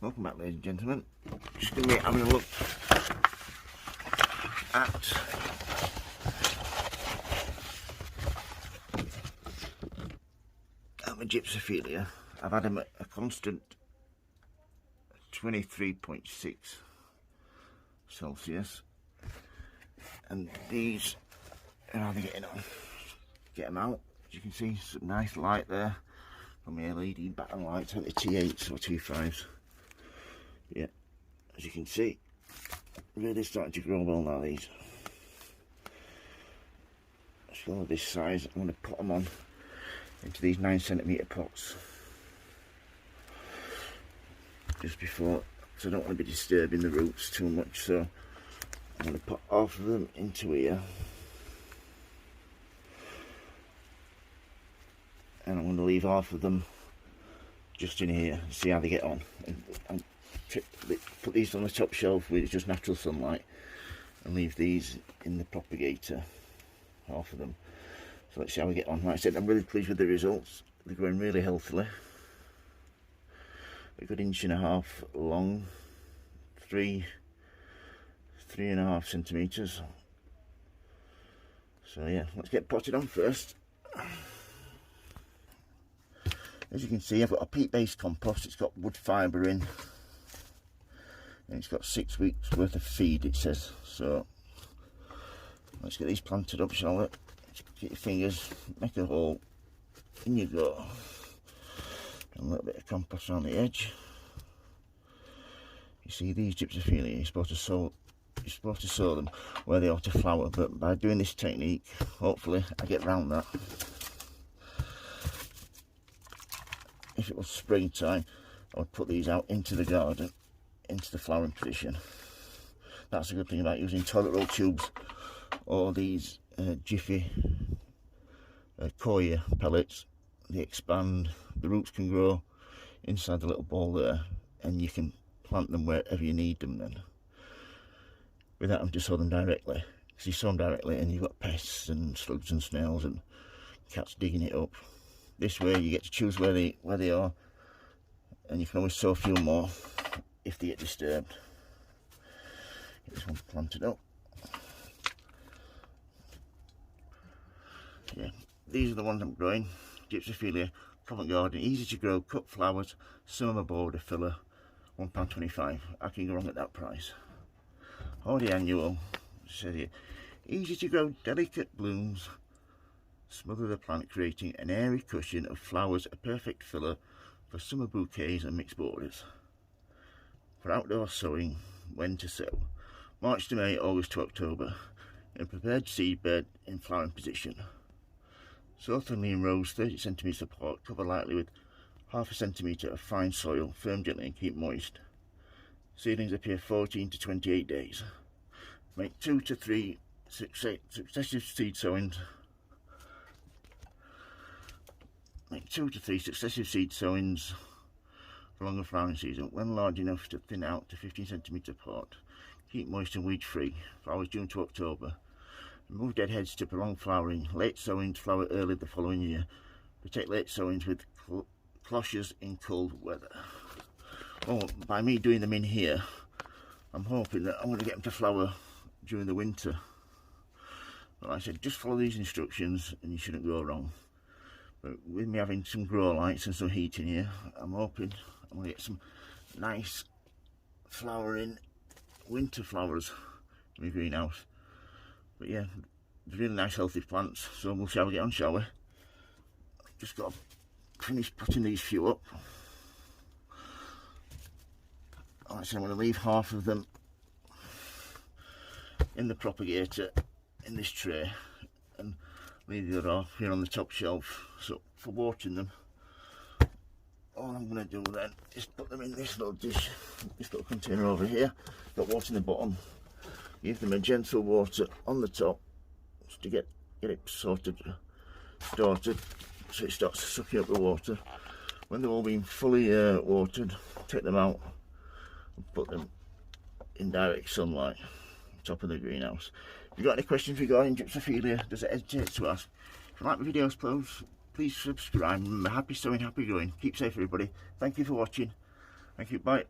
Welcome back, ladies and gentlemen. Just going to be having a look at my Gypsophila. I've had them at a constant 23.6 Celsius, and these are how they're getting on. Get them out. As you can see, some nice light there from the LED background lights on the T8s or T5s. Yeah, as you can see, really starting to grow well now. These, so this size, I'm going to put them on into these 9cm pots just before, so I don't want to be disturbing the roots too much. So I'm going to put half of them into here, and I'm going to leave half of them just in here, see how they get on. And put these on the top shelf with just natural sunlight, and leave these in the propagator, half of them. So let's see how we get on. Like I said, I'm really pleased with the results. They're growing really healthily. A good 1.5 inches long, 3.5 centimeters. So yeah, let's get potted on first. As you can see, I've got a peat-based compost. It's got wood fibre in, and it's got 6 weeks worth of feed, it says. So let's get these planted up, shall we? Get your fingers, make a hole, in you go, and a little bit of compost on the edge. You see, these Gypsophila, you're supposed to sow them where they ought to flower, but by doing this technique, hopefully I get round that. If it was springtime, I would put these out into the garden, into the flowering position. That's a good thing about using toilet roll tubes or these Jiffy coir pellets. They expand, the roots can grow inside the little ball there, and you can plant them wherever you need them then, without having to sow them directly. Because you sow them directly and you've got pests and slugs and snails and cats digging it up. This way you get to choose where they are, and you can always sow a few more if they get disturbed. Get this one planted up. Yeah, these are the ones I'm growing. Gypsophila, Covent Garden, easy to grow, cut flowers, summer border filler, £1.25. I can go wrong at that price. Hardy annual, says here, easy to grow, delicate blooms. Smother the plant, creating an airy cushion of flowers, a perfect filler for summer bouquets and mixed borders. For outdoor sowing, when to sow: March to May, August to October, in prepared seed bed in flowering position. Sow thinly in rows 30 cm apart, cover lightly with ½ centimetre of fine soil, firm gently and keep moist. Seedlings appear 14 to 28 days. Make 2 to 3 successive seed sowings. Make 2 to 3 successive seed sowings for longer flowering season. When large enough to thin out to 15 cm apart, keep moist and weed free. Flowers June to October. Remove dead heads to prolong flowering. Late sowings flower early the following year. Protect late sowings with cloches in cold weather. Oh, by me doing them in here, I'm hoping that I'm going to get them to flower during the winter. But like I said, just follow these instructions and you shouldn't go wrong. But with me having some grow lights and some heat in here, I'm hoping I'm going to get some nice flowering winter flowers in my greenhouse. But yeah, really nice healthy plants, so we'll see how we get on, shall we? Just got to finish putting these few up. Like I said, I'm going to leave half of them in the propagator in this tray, and leave the other half here on the top shelf. So for watering them, all I'm going to do then is put them in this little dish, this little container over here, got water in the bottom. Give them a gentle water on the top just to get it started, so it starts sucking up the water. When they've all been fully watered, take them out and put them in direct sunlight, top of the greenhouse. If you've got any questions regarding Gypsophila, does it hesitate to ask. If you like my videos, please subscribe. Happy sowing, happy growing. Keep safe, everybody. Thank you for watching. Thank you. Bye.